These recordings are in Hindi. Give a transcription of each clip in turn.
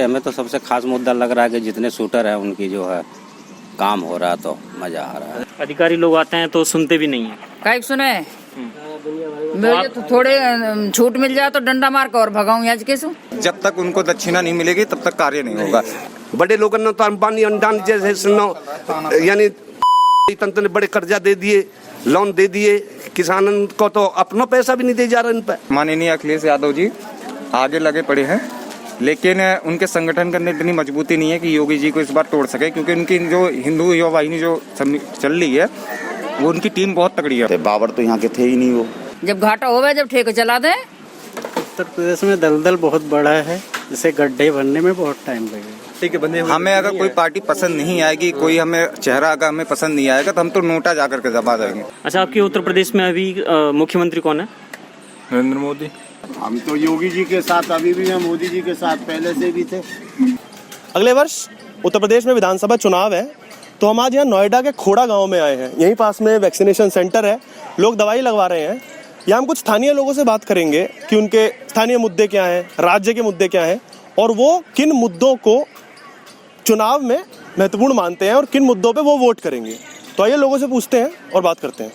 हमें तो सबसे खास मुद्दा लग रहा है कि जितने शूटर हैं उनकी जो है काम हो रहा है तो मजा आ रहा है। अधिकारी लोग आते हैं तो सुनते भी नहीं है। काहे सुने मुझे तो थोड़े छूट मिल जाए तो डंडा मार कर और भगाऊं आज कैसे। जब तक उनको दक्षिणा नहीं मिलेगी तब तक कार्य नहीं होगा। बड़े लोगों ने तो अंबानी अंडानी जैसे सुनो यानी तंत्र ने बड़े कर्जा दे दिए, लोन दे दिए, किसानों को तो अपना पैसा भी नहीं दे जा रहा इन पर। माननीय अखिलेश यादव जी आगे लगे पड़े हैं, लेकिन उनके संगठन के अंदर इतनी मजबूती नहीं है कि योगी जी को इस बार तोड़ सके, क्योंकि उनकी जो हिंदू युवा वाहिनी जो चल रही है वो उनकी टीम बहुत तगड़ी है। बाबर तो यहाँ के थे ही नहीं वो। जब घाटा होवे जब ठेके चला दे। उत्तर प्रदेश में दलदल बहुत बड़ा है, जिसे गड्ढे बनने में बहुत टाइम लगेगा। ठीक है, बंदे हमें अगर कोई पार्टी पसंद नहीं आएगी, कोई हमें चेहरा अगर हमें पसंद नहीं आएगा तो हम तो नोटा जाकर के दबा देंगे। अच्छा, आपके उत्तर प्रदेश में अभी मुख्यमंत्री कौन है? नरेंद्र मोदी। हम तो योगी जी के साथ अभी भी हैं, मोदी जी के साथ पहले से भी थे। अगले वर्ष उत्तर प्रदेश में विधानसभा चुनाव है, तो हम आज यहाँ नोएडा के खोड़ा गांव में आए हैं। यहीं पास में वैक्सीनेशन सेंटर है, लोग दवाई लगवा रहे हैं। यहाँ हम कुछ स्थानीय लोगों से बात करेंगे कि उनके स्थानीय मुद्दे क्या हैं, राज्य के मुद्दे क्या हैं और वो किन मुद्दों को चुनाव में महत्वपूर्ण मानते हैं और किन मुद्दों पे वो वोट करेंगे। तो आइए लोगों से पूछते हैं और बात करते हैं।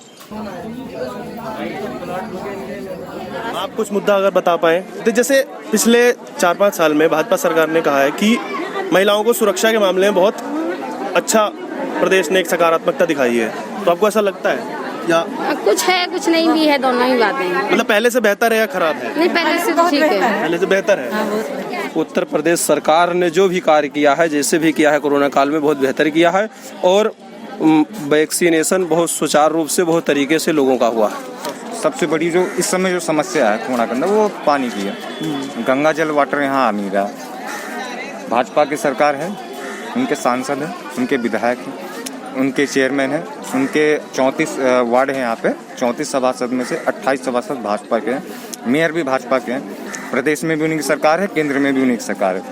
आप कुछ मुद्दा अगर बता पाएं तो जैसे पिछले 4-5 साल में भाजपा सरकार ने कहा है कि महिलाओं को सुरक्षा के मामले में बहुत अच्छा प्रदेश ने एक सकारात्मकता दिखाई है, तो आपको ऐसा लगता है या कुछ है कुछ नहीं भी है, दोनों ही बातें हैं। मतलब पहले से बेहतर है या खराब है? नहीं, पहले से तो ठीक है, पहले से बेहतर है। उत्तर प्रदेश सरकार ने जो भी कार्य किया है, जैसे भी किया है कोरोना काल में बहुत बेहतर किया है और वैक्सीनेशन बहुत सुचारू रूप से बहुत तरीके से लोगों का हुआ है। सबसे बड़ी जो इस समय जो समस्या है खोड़ा के अंदर वो पानी की है। गंगा जल वाटर यहाँ आ नहीं रहा। भाजपा की सरकार है, उनके सांसद हैं, उनके विधायक हैं, उनके चेयरमैन हैं, उनके 34 वार्ड हैं। यहाँ पे 34 सभासद में से 28 सभासद भाजपा के हैं, मेयर भी भाजपा के हैं। प्रदेश में भी उनकी सरकार है, केंद्र में भी उनकी सरकार है,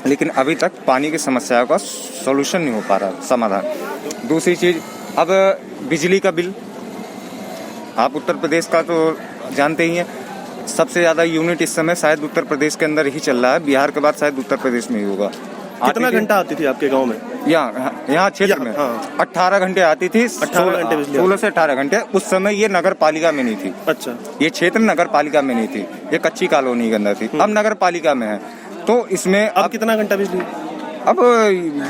लेकिन अभी तक पानी की समस्या का सॉल्यूशन नहीं हो पा रहा, समाधान। दूसरी चीज़, अब बिजली का बिल आप उत्तर प्रदेश का तो जानते ही हैं, सबसे ज़्यादा यूनिट इस समय शायद उत्तर प्रदेश के अंदर ही चल रहा है। बिहार के बाद शायद उत्तर प्रदेश में ही होगा। कितना घंटा आती थी आपके गांव में? यहाँ क्षेत्र में 18 घंटे आती थी। 18 घंटे बिजली? 16 से 18 घंटे। उस समय ये नगर पालिका में नहीं थी। अच्छा, ये क्षेत्र नगर पालिका में नहीं थी, ये कच्ची कॉलोनी के अंदर थी। अब नगर पालिका में है, तो इसमें अब कितना घंटा बिजली? अब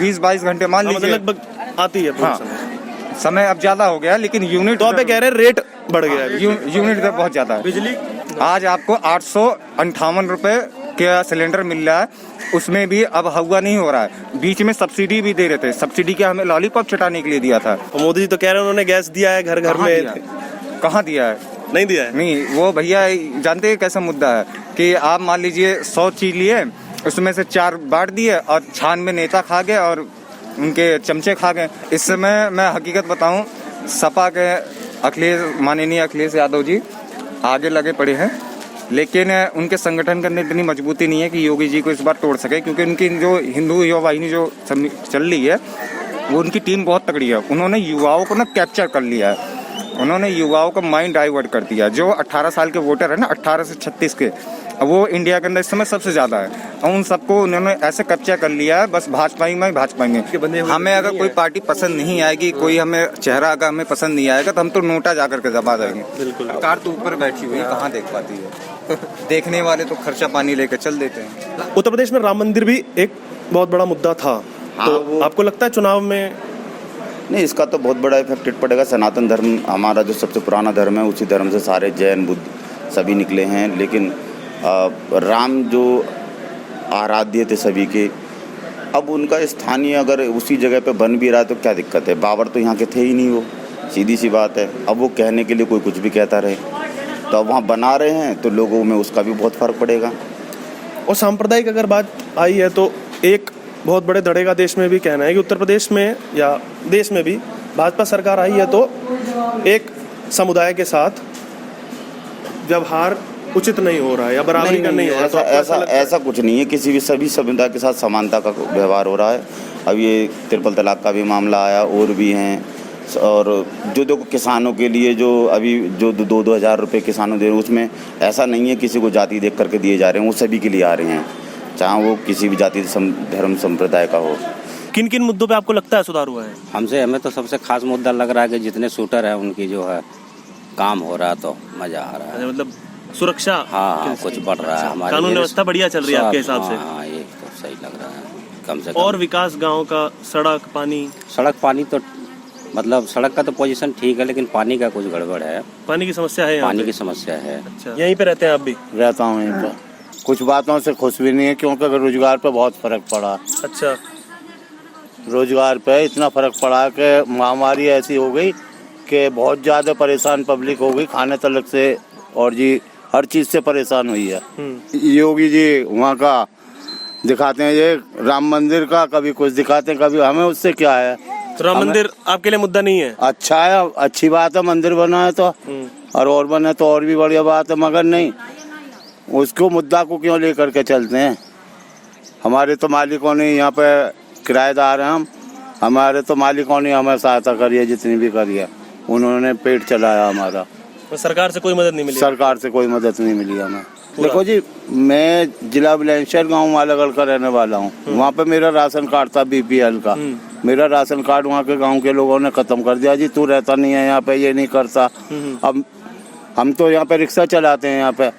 20-22 घंटे मान लीजिए लगभग आती है। हाँ, समय अब ज्यादा हो गया, लेकिन यूनिट तो आप कह रहे हैं रेट बढ़ गया है। यूनिट तो बहुत ज्यादा है। बिजली आज आपको 858 रुपए का सिलेंडर मिल रहा है, उसमें भी अब हवा नहीं हो रहा है। बीच में सब्सिडी भी दे रहे थे, सब्सिडी क्या हमें लॉलीपॉप चटाने के लिए दिया था। मोदी जी तो कह रहे हैं उन्होंने गैस दिया है घर घर में। कहाँ दिया है? नहीं दिया है। नहीं, वो भैया जानते हैं कैसा मुद्दा है कि आप मान लीजिए 100 चीज लिए, उसमें से 4 बांट दिए और छान में नेता खा गए और उनके चमचे खा गए। इस समय मैं हकीकत बताऊं, सपा के माननीय अखिलेश यादव जी आगे लगे पड़े हैं, लेकिन उनके संगठन के अंदर इतनी मजबूती नहीं है कि योगी जी को इस बार तोड़ सके, क्योंकि उनकी जो हिंदू युवा वाहिनी जो चल रही है वो उनकी टीम बहुत तगड़ी है। उन्होंने युवाओं को ना कैप्चर कर लिया है, उन्होंने युवाओं का माइंड डाइवर्ट कर दिया। जो 18 साल के वोटर है ना, 18 से 36 के, वो इंडिया के अंदर इस समय सबसे ज्यादा है और उन सबको उन्होंने ऐसे कैप्चर कर लिया है, बस भाजपा में। हमें अगर कोई पार्टी पसंद नहीं आएगी, कोई हमें चेहरा अगर हमें पसंद नहीं आएगा तो हम तो नोटा जाकर के दबा देंगे। बिल्कुल, सरकार तो ऊपर बैठी हुई है, कहाँ देख पाती है। देखने वाले तो खर्चा पानी लेकर चल देते हैं। उत्तर प्रदेश में राम मंदिर भी एक बहुत बड़ा मुद्दा था। तो आपको लगता है चुनाव में? नहीं, इसका तो बहुत बड़ा इफेक्ट पड़ेगा। सनातन धर्म हमारा जो सबसे पुराना धर्म है, उसी धर्म से सारे जैन बुद्ध सभी निकले हैं, लेकिन राम जो आराध्य थे सभी के, अब उनका स्थानीय अगर उसी जगह पे बन भी रहा है तो क्या दिक्कत है? बाबर तो यहाँ के थे ही नहीं वो, सीधी सी बात है। अब वो कहने के लिए कोई कुछ भी कहता रहे, तो अब वहाँ बना रहे हैं तो लोगों में उसका भी बहुत फर्क पड़ेगा। और सांप्रदायिक अगर बात आई है तो एक बहुत बड़े धड़े का देश में भी कहना है कि उत्तर प्रदेश में या देश में भी भाजपा सरकार आई है तो एक समुदाय के साथ व्यवहार उचित नहीं हो रहा है या बराबरी का नहीं हो रहा। ऐसा कुछ नहीं है, किसी भी सभी समुदाय के साथ समानता का व्यवहार हो रहा है। अब ये ट्रिपल तलाक का भी मामला आया, और भी हैं, और जो देखो किसानों के लिए जो अभी जो 2-2 हज़ार रुपये किसानों दे रहे हैं, उसमें ऐसा नहीं है किसी को जाति देख करके दिए जा रहे हैं, वो सभी के लिए आ रहे हैं। चाहे वो किसी भी जाति धर्म संप्रदाय का हो। किन किन मुद्दों पे आपको लगता है सुधार हुआ है? हमें तो सबसे खास मुद्दा लग रहा है कि जितने शूटर है उनकी जो है काम हो रहा तो मजा आ रहा है। मतलब सुरक्षा हाँ कुछ बढ़ रहा है हमारे कानून व्यवस्था बढ़िया चल रही है आपके हिसाब से? हाँ ये तो सही लग रहा है कम से कम। और विकास गांव का सड़क पानी तो मतलब सड़क का तो पोजीशन ठीक है लेकिन पानी का कुछ गड़बड़ है। पानी की समस्या है? पानी की समस्या है। अच्छा, यहीं पे रहते हैं आप भी? रहता हूँ यहीं पर। कुछ बातों से खुश भी नहीं है क्योंकि रोजगार पे बहुत फर्क पड़ा। अच्छा, रोजगार पे इतना फर्क पड़ा कि महामारी ऐसी हो गई कि बहुत ज़्यादा परेशान पब्लिक हो गई, खाने तलक से और जी हर चीज़ से परेशान हुई है। योगी जी वहाँ का दिखाते हैं ये राम मंदिर का, कभी कुछ दिखाते हैं कभी, हमें उससे क्या है। तो राम मंदिर आपके लिए मुद्दा नहीं है? अच्छा है, अच्छी बात है, मंदिर बना है तो और बने तो और भी बढ़िया बात है, मगर नहीं उसको मुद्दा को क्यों लेकर के चलते हैं। हमारे तो मालिकों ने यहाँ पे किराएदार हैं हम, हमारे तो मालिकों ने हमें सहायता करी है जितनी भी करी है, उन्होंने पेट चलाया हमारा। तो सरकार से कोई मदद नहीं मिली? सरकार से कोई मदद नहीं मिली हमें। देखो जी, मैं जिला बुलंदशहर गाँव मालागढ़ का रहने वाला हूँ। वहाँ पे मेरा राशन कार्ड था BPL का। मेरा राशन कार्ड वहाँ के गांव के लोगों ने खत्म कर दिया जी, तू रहता नहीं है यहाँ पे, ये नहीं करता। अब हम तो यहाँ पे रिक्शा चलाते हैं यहाँ पे,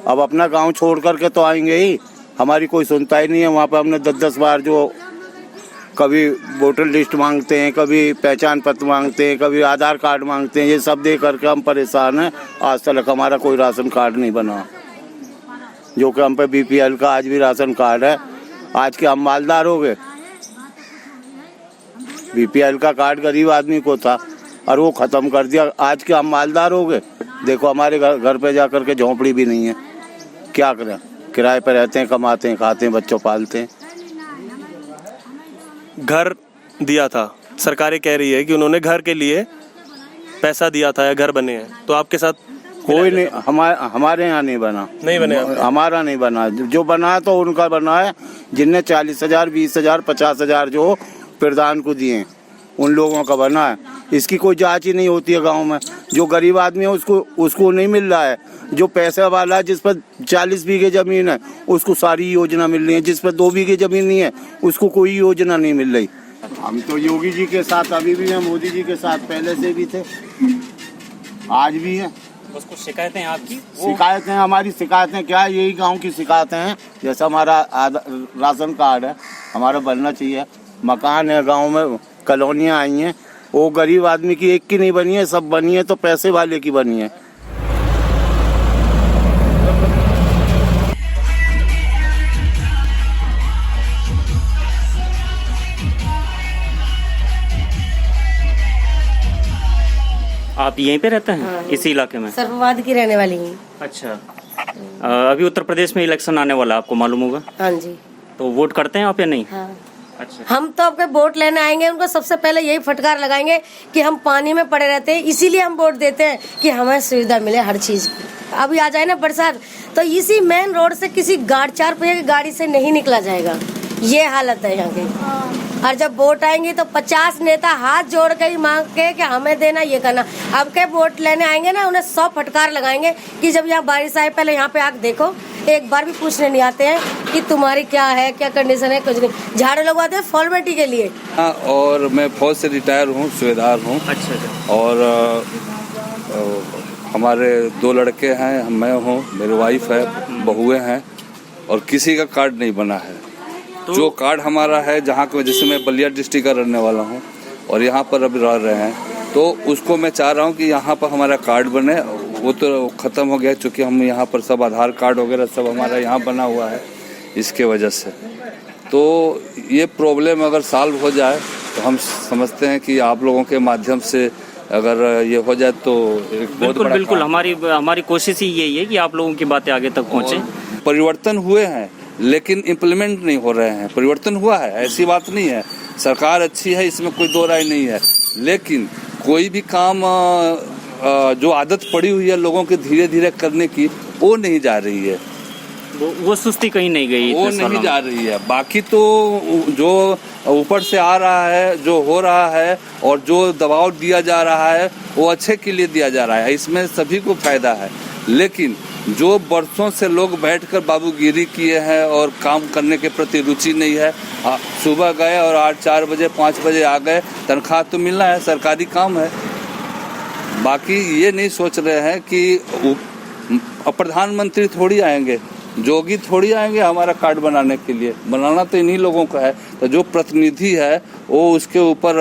अब अपना गांव छोड़ करके तो आएंगे ही, हमारी कोई सुनता ही नहीं है। वहाँ पे हमने 10-10 बार जो कभी वोटर लिस्ट मांगते हैं, कभी पहचान पत्र मांगते हैं, कभी आधार कार्ड मांगते हैं, ये सब दे करके हम परेशान हैं। आज तक हमारा कोई राशन कार्ड नहीं बना, जो कि हम पे BPL का आज भी राशन कार्ड है। आज के हम मालदार हो गए, BPL का कार्ड गरीब आदमी को था और वो खत्म कर दिया, आज के हम मालदार हो गए। देखो हमारे घर पे जा करके झोंपड़ी भी नहीं है, क्या करें, किराए पे रहते हैं, कमाते हैं, खाते हैं, बच्चों पालते हैं। घर दिया था, सरकारें कह रही है कि उन्होंने घर के लिए पैसा दिया था या घर बने हैं, तो आपके साथ कोई नहीं, हमारे यहाँ नहीं बना। नहीं बने? हमारा नहीं बना, जो बना है तो उनका बना है जिनने 40,000, 20,000, 50,000 जो प्रधान को दिए उन लोगों का बना है। इसकी कोई जांच ही नहीं होती है गांव में। जो गरीब आदमी है उसको नहीं मिल रहा है, जो पैसे वाला है जिस पर 40 बीघे जमीन है उसको सारी योजना मिल रही है, जिस पर 2 बीघे जमीन नहीं है उसको कोई योजना नहीं मिल रही। हम तो योगी जी के साथ अभी भी हैं, मोदी जी के साथ पहले से भी थे, आज भी हैं। उसको शिकायतें आपकी? शिकायतें हमारी शिकायतें क्या है, यही गांव की शिकायतें हैं। जैसा हमारा राशन कार्ड है हमारा बनना चाहिए, मकान है गांव में, कॉलोनियाँ आई हैं, वो गरीब आदमी की एक की नहीं बनी है, सब बनी है तो पैसे वाले की बनी है। आप यहीं पे रहते हैं? हाँ, इसी इलाके में? सर्ववाद की रहने वाली हूँ। अच्छा, अभी उत्तर प्रदेश में इलेक्शन आने वाला, आपको मालूम होगा? हाँ जी। तो वोट करते हैं आप या नहीं? हाँ। अच्छा, हम तो आपके वोट लेने आएंगे, उनको सबसे पहले यही फटकार लगाएंगे कि हम पानी में पड़े रहते हैं, इसीलिए हम वोट देते हैं कि हमें सुविधा मिले हर चीज की। अभी आ जाए ना बरसात तो इसी मेन रोड से किसी 4 पहिया की गाड़ी से नहीं निकला जाएगा, ये हालत है यहाँ की। और जब वोट आएंगे तो 50 नेता हाथ जोड़ के ही मांग के कि हमें देना, ये करना। अब के वोट लेने आएंगे ना, उन्हें 100 फटकार लगाएंगे कि जब यहाँ बारिश आए पहले यहाँ पे आके देखो, एक बार भी पूछने नहीं आते हैं कि तुम्हारी क्या है, क्या कंडीशन है, कुछ नहीं। झाड़ू लगवाते हैं फॉर्मेलिटी के लिए। और मैं फौज से रिटायर हूँ, सूबेदार हूँ। अच्छा। और हमारे 2 लड़के हैं, मैं हूँ, मेरी वाइफ है, बहुएं हैं, और किसी का कार्ड नहीं बना है। तो जो कार्ड हमारा है, जहाँ को जैसे मैं बलिया डिस्ट्रिक्ट का रहने वाला हूँ और यहाँ पर अभी रह रहे हैं, तो उसको मैं चाह रहा हूँ कि यहाँ पर हमारा कार्ड बने। वो तो ख़त्म हो गया, चूँकि हम यहाँ पर सब आधार कार्ड वगैरह सब हमारा यहाँ बना हुआ है, इसके वजह से। तो ये प्रॉब्लम अगर सॉल्व हो जाए तो हम समझते हैं कि आप लोगों के माध्यम से अगर ये हो जाए तो एक बहुत बड़ा बिल्कुल हमारी कोशिश ही यही है कि आप लोगों की बातें आगे तक पहुँचे। परिवर्तन हुए हैं लेकिन इम्प्लीमेंट नहीं हो रहे हैं। परिवर्तन हुआ है, ऐसी बात नहीं है, सरकार अच्छी है, इसमें कोई दो राय नहीं है, लेकिन कोई भी काम जो आदत पड़ी हुई है लोगों के धीरे धीरे करने की, वो नहीं जा रही है। वो सुस्ती कहीं नहीं गई, वो नहीं जा रही है। बाकी तो जो ऊपर से आ रहा है, जो हो रहा है और जो दबाव दिया जा रहा है वो अच्छे के लिए दिया जा रहा है, इसमें सभी को फायदा है। लेकिन जो बरसों से लोग बैठकर बाबूगिरी किए हैं और काम करने के प्रति रुचि नहीं है, सुबह गए और 4 बजे 5 बजे आ गए, तनख्वाह तो मिलना है, सरकारी काम है। बाकी ये नहीं सोच रहे हैं कि प्रधानमंत्री थोड़ी आएंगे, जोगी थोड़ी आएंगे हमारा कार्ड बनाने के लिए, बनाना तो इन्हीं लोगों का है। तो जो प्रतिनिधि है वो उसके ऊपर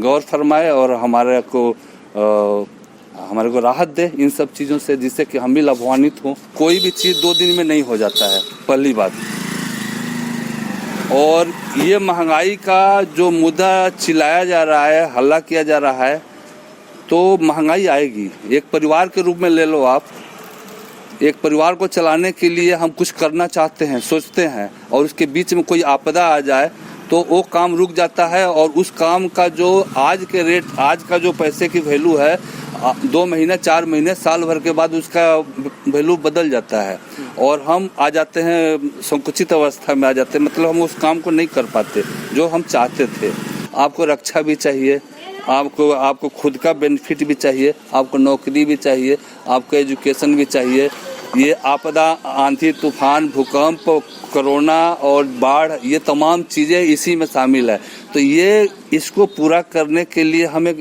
गौर फरमाए और हमारे को राहत दे इन सब चीज़ों से, जिससे कि हम भी लाभान्वित हों। कोई भी चीज़ 2 दिन में नहीं हो जाता है, पहली बात। और ये महंगाई का जो मुद्दा चिल्लाया जा रहा है, हल्ला किया जा रहा है, तो महंगाई आएगी। एक परिवार के रूप में ले लो आप, एक परिवार को चलाने के लिए हम कुछ करना चाहते हैं, सोचते हैं, और उसके बीच में कोई आपदा आ जाए तो वो काम रुक जाता है। और उस काम का जो आज के रेट, आज का जो पैसे की वैल्यू है, 2 महीने 4 महीने साल भर के बाद उसका वैल्यू बदल जाता है और हम आ जाते हैं संकुचित अवस्था में आ जाते हैं। मतलब हम उस काम को नहीं कर पाते जो हम चाहते थे। आपको रक्षा भी चाहिए, आपको खुद का बेनिफिट भी चाहिए, आपको नौकरी भी चाहिए, आपको एजुकेशन भी चाहिए। ये आपदा, आंधी तूफान, भूकंप, कोरोना और बाढ़, ये तमाम चीज़ें इसी में शामिल है। तो ये इसको पूरा करने के लिए हमें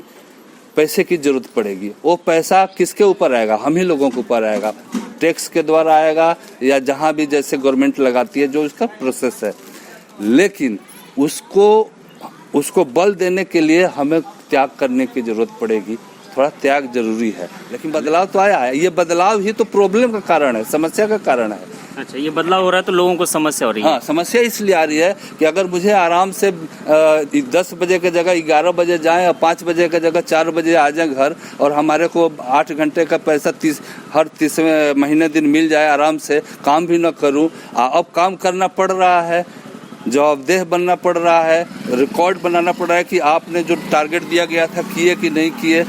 पैसे की जरूरत पड़ेगी। वो पैसा किसके ऊपर आएगा? हम ही लोगों के ऊपर आएगा, टैक्स के द्वारा आएगा या जहाँ भी जैसे गवर्नमेंट लगाती है जो उसका प्रोसेस है। लेकिन उसको बल देने के लिए हमें त्याग करने की जरूरत पड़ेगी। थोड़ा त्याग जरूरी है, लेकिन बदलाव तो आया है। ये बदलाव ही तो प्रॉब्लम का कारण है, समस्या का कारण है। अच्छा, ये बदलाव हो रहा है तो लोगों को समस्या हो रही है। हाँ, समस्या इसलिए आ रही है कि अगर मुझे आराम से 10 बजे की जगह 11 बजे जाएं और 5 बजे की जगह 4 बजे आ जाएं घर, और हमारे को 8 घंटे का पैसा हर 30वें महीने दिन मिल जाए, आराम से काम भी न करूं। अब काम करना पड़ रहा है, जवाबदेह बनना पड़ रहा है, रिकॉर्ड बनाना पड़ रहा है कि आपने जो टारगेट दिया गया था किए कि नहीं किए।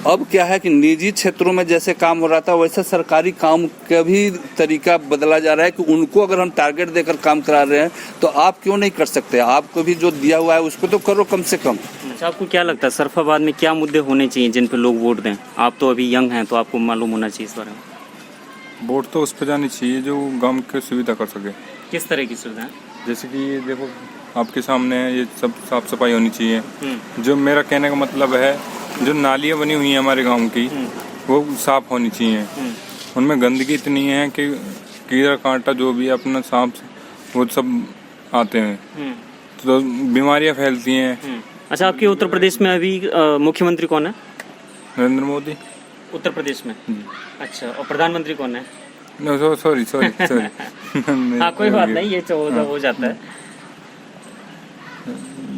अब क्या है कि निजी क्षेत्रों में जैसे काम हो रहा था वैसे सरकारी काम का भी तरीका बदला जा रहा है कि उनको अगर हम टारगेट देकर काम करा रहे हैं तो आप क्यों नहीं कर सकते? आपको भी जो दिया हुआ है उसको तो करो कम से कम। अच्छा, आपको क्या लगता है सरफाबाद में क्या मुद्दे होने चाहिए जिन पे लोग वोट दें? आप तो अभी यंग हैं तो आपको मालूम होना चाहिए इस बारे में। वोट तो उस पर जानी चाहिए जो गाँव की सुविधा कर सके। किस तरह की सुविधाएं? जैसे कि ये देखो आपके सामने है, ये सब साफ सफाई होनी चाहिए। जो मेरा कहने का मतलब है, जो नालियाँ बनी हुई हैं हमारे गांव की, वो साफ होनी चाहिए। उनमें गंदगी इतनी है कि कीड़ा कांटा जो भी अपना सांप वो सब आते हैं, तो बीमारियां फैलती हैं। अच्छा, आपके उत्तर प्रदेश में अभी मुख्यमंत्री कौन है? नरेंद्र मोदी। उत्तर प्रदेश में? अच्छा, और प्रधानमंत्री कौन है? सॉरी हाँ, कोई बात नहीं, ये हो जाता है।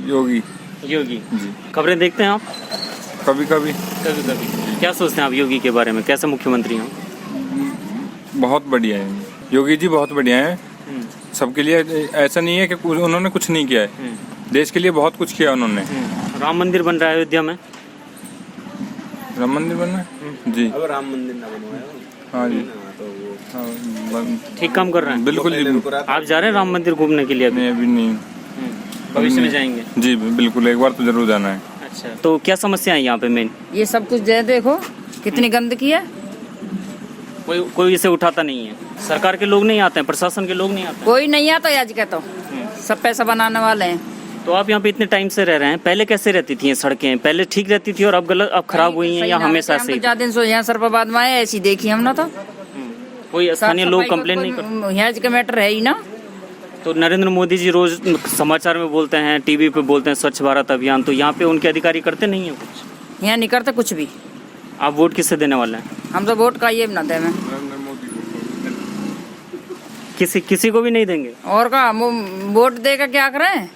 योगी जी। खबरें देखते हैं आप? कभी कभी। क्या सोचते हैं आप योगी के बारे में? कैसे मुख्यमंत्री हैं? बहुत बढ़िया है योगी जी, बहुत बढ़िया है सबके लिए। ऐसा नहीं है कि उन्होंने कुछ नहीं किया है, देश के लिए बहुत कुछ किया उन्होंने। राम मंदिर बन रहा है अयोध्या में। राम मंदिर बन रहा है जी। अब राम मंदिर ना बनवाया। हाँ जी, ठीक काम कर रहे हैं। बिल्कुल जी। आप जा रहे हैं राम मंदिर घूमने के लिए? अभी नहीं, भविष्य में जाएंगे? जी बिल्कुल, एक बार तो जरूर जाना है। अच्छा, तो क्या समस्या है यहाँ पे मेन? ये सब कुछ देखो कितनी गंदगी है, कोई इसे उठाता नहीं है। सरकार के लोग नहीं आते हैं, प्रशासन के लोग नहीं आते हैं। कोई नहीं आता आज के, तो सब पैसा बनाने वाले हैं। तो आप यहाँ पे इतने टाइम से रह रहे हैं, पहले कैसे रहती थी ये सड़कें? पहले ठीक रहती थी और अब गलत, अब खराब हुई हैं या हमेशा से? ज्यादा दिन से यहाँ सरफाबाद में आए, ऐसी देखी हम ना। तो कोई स्थानीय लोग कंप्लेन नहीं करते? यहाँ का मैटर है ही ना। तो नरेंद्र मोदी जी रोज समाचार में बोलते हैं, टीवी पे बोलते हैं स्वच्छ भारत अभियान, तो यहाँ पे उनके अधिकारी करते नहीं है कुछ? यहाँ नहीं करते कुछ भी। आप वोट किससे देने वाले हैं? हम तो वोट का ये ना दे, किसी को भी नहीं देंगे। और का वोट देकर क्या करें?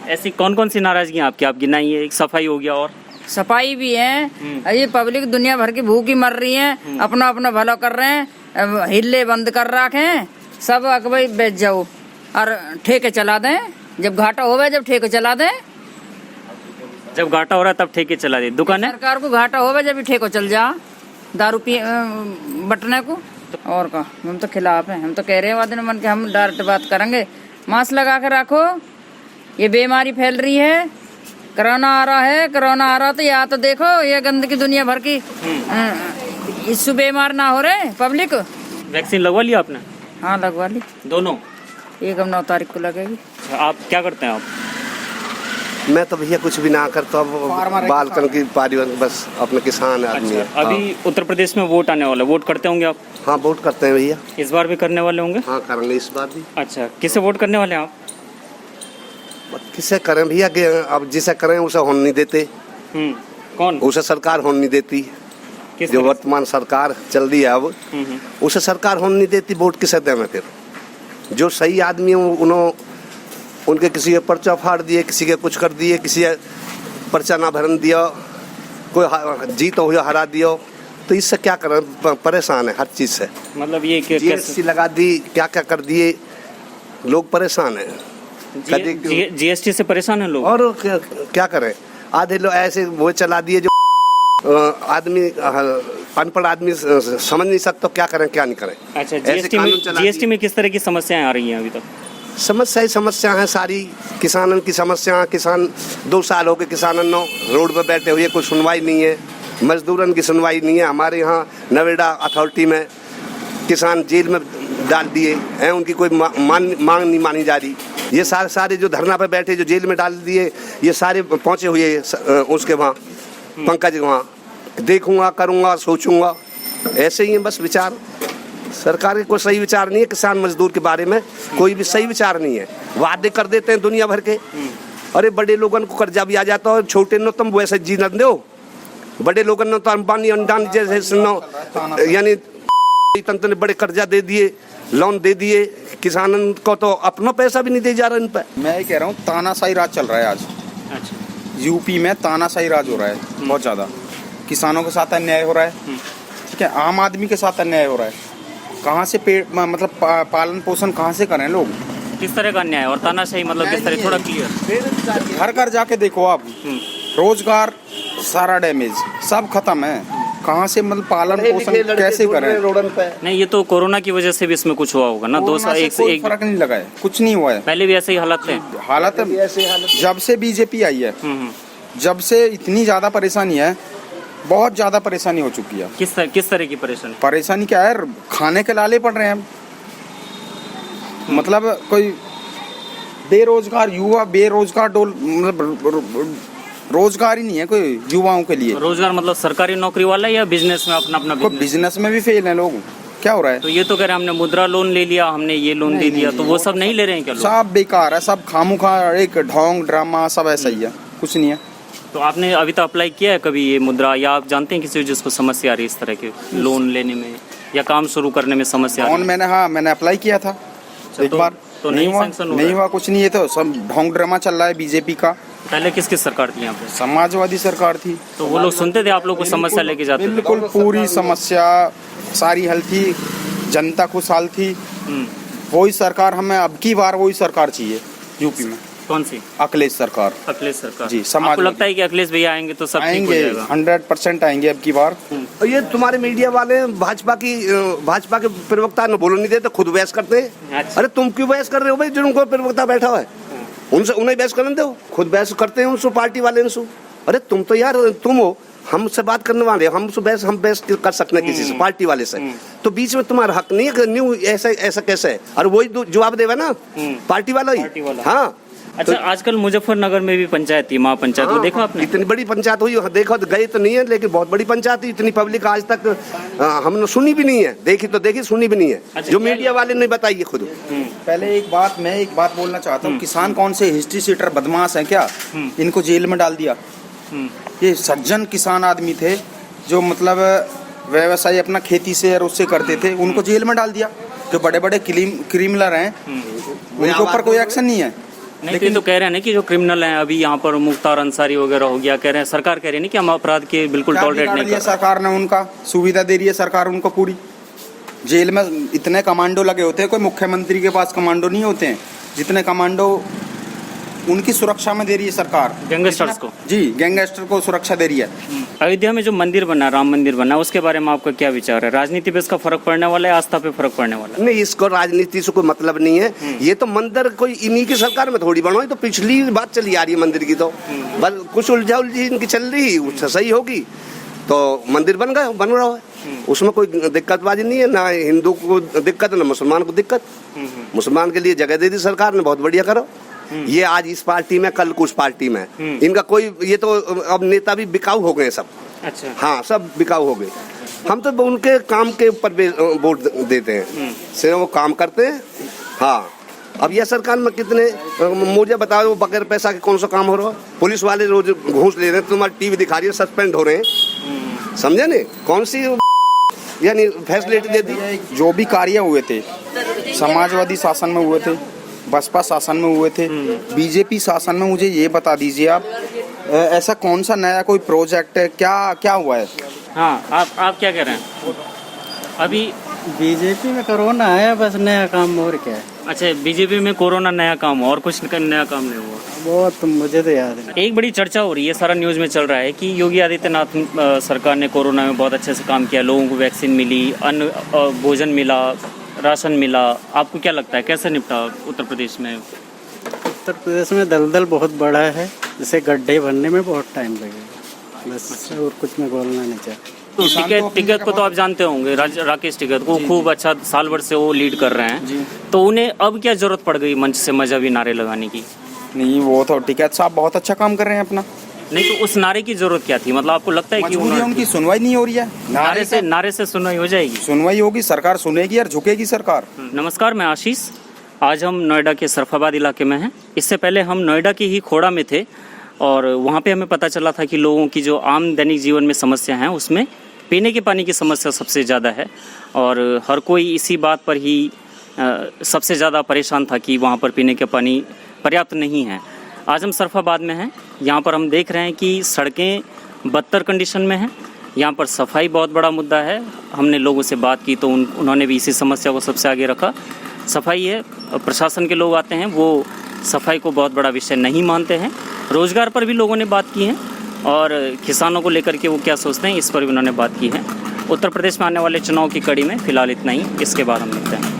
ऐसी कौन कौन सी नाराजगी आपकी, आप गिनाइए। एक सफाई हो गया, और सफाई भी है। ये पब्लिक दुनिया भर की भूखी मर रही है, अपना अपना भला कर रहे हैं, हिल्ले बंद कर रखे हैं सब। भाई बेच जाओ और ठेके चला दें, जब घाटा होवे जब ठेके चला दें। जब घाटा हो रहा है तब ठेके चला दे दुकानें। सरकार को घाटा होवे जब ठेको चल जा दारू पी बटने को। और का हम तो खिलाफ हैं, हम तो कह रहे हैं वादन मन के, हम डायरेक्ट बात करेंगे। मास्क लगा के रखो, ये बीमारी फैल रही है, कोरोना आ रहा है। कोरोना आ रहा तो या तो देखो ये गंदगी दुनिया भर की, इससे बीमार ना हो रहे पब्लिक। वैक्सीन लगवा लिया आपने? हाँ लगवा ली, दोनों? एक अब 9 तारीख को लगेगी। आप क्या करते हैं आप? मैं तो भैया कुछ भी ना करता हूँ, बालकन की पारिवार, बस अपने किसान आदमी है। अभी उत्तर प्रदेश में वोट आने वाला है, वोट करते होंगे आप? हाँ वोट करते हैं भैया। इस बार भी करने वाले होंगे? हाँ करेंगे इस बार भी। अच्छा, किसे वोट करने वाले हैं आप? किसे करें भैया, कि अब जिसे करें उसे होने नहीं देते। कौन? उसे सरकार होने नहीं देती। किस जो तरह? वर्तमान सरकार चल रही है अब, उसे सरकार होने नहीं देती। वोट किसे दें मैं फिर? जो सही आदमी है उन्होंने उनके किसी के पर्चा फाड़ दिए, किसी के कुछ कर दिए, किसी के पर्चा ना भरन दिया, कोई जीत हो हरा दिया, तो इससे क्या करें? परेशान है हर चीज़ से। मतलब ये GST लगा दी, क्या क्या कर दिए, लोग परेशान है। GST से परेशान है लोग। और क्या करें? आधे लोग ऐसे वो चला दिए जो आदमी अनपढ़ आदमी समझ नहीं सकता, क्या करें क्या नहीं करें। अच्छा, GST में किस तरह की समस्याएं आ रही हैं अभी तक? समस्या है सारी, किसानों की समस्या। किसान 2 साल हो गए किसानों रोड पर बैठे हुए, कोई सुनवाई नहीं है। मजदूरन की सुनवाई नहीं है। हमारे यहाँ नोएडा अथॉरिटी में किसान जेल में डाल दिए हैं, उनकी कोई मांग नहीं मानी जा रही। ये सारे जो धरना पे बैठे, जो जेल में डाल दिए, ये सारे पहुँचे हुए उसके वहाँ पंकज वहाँ। देखूंगा, करूँगा, सोचूंगा, ऐसे ही है बस विचार। सरकार के कोई सही विचार नहीं है। किसान मजदूर के बारे में कोई भी सही विचार नहीं है। वादे कर देते हैं दुनिया भर के। अरे बड़े लोगों को कर्जा भी आ जाता है, छोटे नो तुम वैसे जीना दो। बड़े लोगों ने तो अंबानी अंडानी जैसे यानी तंत्र ने बड़े कर्जा दे दिए, लोन दे दिए। किसानों को तो अपना पैसा भी नहीं दे जा रहा इन पे। मैं कह रहा हूँ तानाशाही राज चल रहा है आज। अच्छा, यूपी में तानाशाही राज हो रहा है बहुत ज्यादा। किसानों के साथ अन्याय हो रहा है, ठीक है, आम आदमी के साथ अन्याय हो रहा है। कहाँ से मतलब पालन पोषण कहाँ से करें लोग? किस तरह का अन्याय और तानाशाही मतलब किस तरह, थोड़ा क्लियर। घर घर जाके देखो आप, रोजगार सारा डैमेज, सब खत्म है। कहाँ से मतलब पालन पोषण कैसे करें? नहीं, ये तो कोरोना की वजह से भी इसमें कुछ हुआ होगा ना। 2 साल एक फर्क नहीं लगा है, कुछ नहीं हुआ है। पहले भी ऐसे ही हालत थे। हालत जब से बीजेपी आई है, जब से इतनी ज्यादा परेशानी है, बहुत ज्यादा परेशानी हो चुकी है। किस तरह की परेशानी? परेशानी क्या है? खाने के लाले पड़ रहे हैं। मतलब कोई बेरोजगार युवा, बेरोजगार मतलब रोजगार ही नहीं है कोई युवाओं के लिए। रोजगार मतलब सरकारी नौकरी वाला या बिजनेस में अपना बिजनेस में भी फेल है लोग। क्या हो रहा है? तो ये तो कह रहे हैं हमने मुद्रा लोन ले लिया, हमने ये लोन ले लिया, तो वो सब नहीं ले रहे हैं क्या लोग? सब बेकार है, सब खामुखा, एक ढोंग ड्रामा, सब ऐसा ही है, कुछ नहीं है। तो आपने अभी तक अप्लाई किया है कभी ये मुद्रा, या आप जानते हैं किसी जिसको समस्या आ रही है इस तरह के लोन लेने में या काम शुरू करने में समस्या? मैंने अप्लाई किया था एक बार, तो नहीं हुआ, कुछ नहीं है। तो सब ढोंग ड्रामा चल रहा है बीजेपी का। पहले किसकी सरकार थी यहाँ पे? समाजवादी सरकार थी। तो वो लोग सुनते थे आप लोग को समस्या लेके जाते? बिल्कुल, पूरी समस्या सारी हल थी, जनता खुशहाल थी। वही सरकार हमें अब की बार वही सरकार चाहिए यूपी में। कौन सी? अखिलेश सरकार। अखिलेश सरकार जी। आपको लगता है कि अखिलेश भैया आएंगे तो सब ठीक हो जाएगा? 100% आएंगे अब की बार। ये तुम्हारे मीडिया वाले भाजपा के प्रवक्ता ने बोलो नहीं देते, खुद बहस करते हैं। अरे तुम क्यों बहस कर रहे हो भाई? जो उनको प्रवक्ता बैठा हुआ है उनसे उन्हें बहस करने दो, खुद बहस करते हैं उनसे, पार्टी वाले उनसे। अरे तुम तो यार तुम हो, हमसे बात करने वाले, हम बहस कर सकते हैं किसी से, पार्टी वाले से। तो बीच में तुम्हारा हक नहीं है। न्यू ऐसा कैसे है? और वही जवाब देगा ना पार्टी वाला ही। हाँ। अच्छा, तो आजकल मुजफ्फरनगर में भी पंचायत थी, महापंचायत, वो देखा आपने? इतनी बड़ी पंचायत हुई, देखो तो गए तो नहीं है, लेकिन बहुत बड़ी पंचायत थी। इतनी पब्लिक आज तक हमने सुनी भी नहीं है, देखी तो देखी, सुनी भी नहीं है। अच्छा, जो मीडिया वाले ने बताई खुद। पहले मैं एक बात बोलना चाहता हूँ। किसान कौन से हिस्ट्री सीटर बदमाश है क्या? इनको जेल में डाल दिया। ये सज्जन किसान आदमी थे जो मतलब व्यवसाय अपना खेती से और उससे करते थे, उनको जेल में डाल दिया। जो बड़े बड़े क्रिमिनल हैं उनके ऊपर कोई एक्शन नहीं है। लेकिन तो कह रहे हैं ना कि जो क्रिमिनल हैं अभी यहाँ पर मुख्तार अंसारी वगैरह हो गया, कह रहे हैं, सरकार कह रही है ना कि हम अपराध के बिल्कुल टॉलरेट नहीं कर। सरकार ने उनका सुविधा दे रही है, सरकार उनको पूरी। जेल में इतने कमांडो लगे होते हैं, कोई मुख्यमंत्री के पास कमांडो नहीं होते हैं जितने कमांडो उनकी सुरक्षा में दे रही है सरकार। गैंगस्टर्स को? जी, गैंगस्टर को सुरक्षा दे रही है। अयोध्या में जो मंदिर बना, राम मंदिर बना, उसके बारे में आपका क्या विचार है? राजनीति पे इसका फर्क पड़ने वाला है, आस्था पे फर्क पड़ने वाला है? नहीं, इसको राजनीति से कोई मतलब नहीं है। ये तो मंदिर कोई इन्हीं की सरकार में थोड़ी बनो, तो पिछली बात चली आ रही है मंदिर की। तो बस कुछ उलझी इनकी चल रही, उससे सही होगी तो मंदिर बन रहा है। उसमें कोई दिक्कतबाजी नहीं है, ना हिंदू को दिक्कत ना मुसलमान को दिक्कत। मुसलमान के लिए जगह दे दी सरकार ने, बहुत बढ़िया करो। ये आज इस पार्टी में, कल कुछ पार्टी में, इनका कोई, ये तो अब नेता भी बिकाऊ हो गए सब। अच्छा। हाँ, सब बिकाऊ हो गए। हम तो उनके काम के ऊपर वोट देते हैं, से वो काम करते हैं। हाँ, अब यह सरकार में कितने, मुझे बताओ बगैर पैसा के कौन सा काम हो रहा है? पुलिस वाले रोज घूस ले रहे हैं, तुम्हारी टीवी दिखा रही है, सस्पेंड हो रहे हैं, समझे नहीं? कौन सी यानी फैसिलिटी दे दी? जो भी कार्य हुए थे, समाजवादी शासन में हुए थे, बसपा शासन में हुए थे, बीजेपी शासन में, मुझे ये बता दीजिए आप, ऐसा कौन सा नया कोई प्रोजेक्ट है, क्या हुआ है? हाँ, आप क्या कह रहे हैं? अभी बीजेपी में कोरोना आया, बस नया काम और क्या है। अच्छा, बीजेपी में कोरोना नया काम, और कुछ नया काम नहीं हुआ? बहुत, मुझे तो याद है। एक बड़ी चर्चा हो रही है, सारा न्यूज़ में चल रहा है कि योगी आदित्यनाथ सरकार ने कोरोना में बहुत अच्छे से काम किया, लोगों को वैक्सीन मिली, अन्न भोजन मिला, राशन मिला। आपको क्या लगता है कैसे निपटा उत्तर प्रदेश में? उत्तर प्रदेश में दलदल बहुत बड़ा है, जैसे गड्ढे भरने में बहुत टाइम लगेगा, बस और कुछ मैं बोलना नहीं चाहता। तो टिकैत को तो आप जानते होंगे, राकेश टिकैत को खूब अच्छा साल भर से वो लीड कर रहे हैं, तो उन्हें अब क्या जरूरत पड़ गई मंच से मजहबी नारे लगाने की? नहीं, वो तो टिकैत साहब बहुत अच्छा काम कर रहे हैं अपना। नहीं, तो उस नारे की जरूरत क्या थी? मतलब आपको लगता है कि उनकी सुनवाई नहीं हो रही है? नारे से सुनवाई हो जाएगी? सुनवाई होगी, सरकार सुनेगी और झुकेगी सरकार। नमस्कार, मैं आशीष। आज हम नोएडा के सरफाबाद इलाके में हैं। इससे पहले हम नोएडा की ही खोड़ा में थे और वहाँ पे हमें पता चला था कि लोगों की जो आम दैनिक जीवन में समस्या हैं उसमें पीने के पानी की समस्या सबसे ज़्यादा है और हर कोई इसी बात पर ही सबसे ज़्यादा परेशान था कि वहाँ पर पीने का पानी पर्याप्त नहीं है। आज हम सरफाबाद में हैं। यहाँ पर हम देख रहे हैं कि सड़कें बदतर कंडीशन में हैं। यहाँ पर सफाई बहुत बड़ा मुद्दा है। हमने लोगों से बात की तो उन्होंने भी इसी समस्या को सबसे आगे रखा। सफाई है, प्रशासन के लोग आते हैं, वो सफाई को बहुत बड़ा विषय नहीं मानते हैं। रोज़गार पर भी लोगों ने बात की है और किसानों को लेकर के वो क्या सोचते हैं इस पर भी उन्होंने बात की है। उत्तर प्रदेश में आने वाले चुनाव की कड़ी में फ़िलहाल इतना ही। इसके बाद हम मिलते हैं।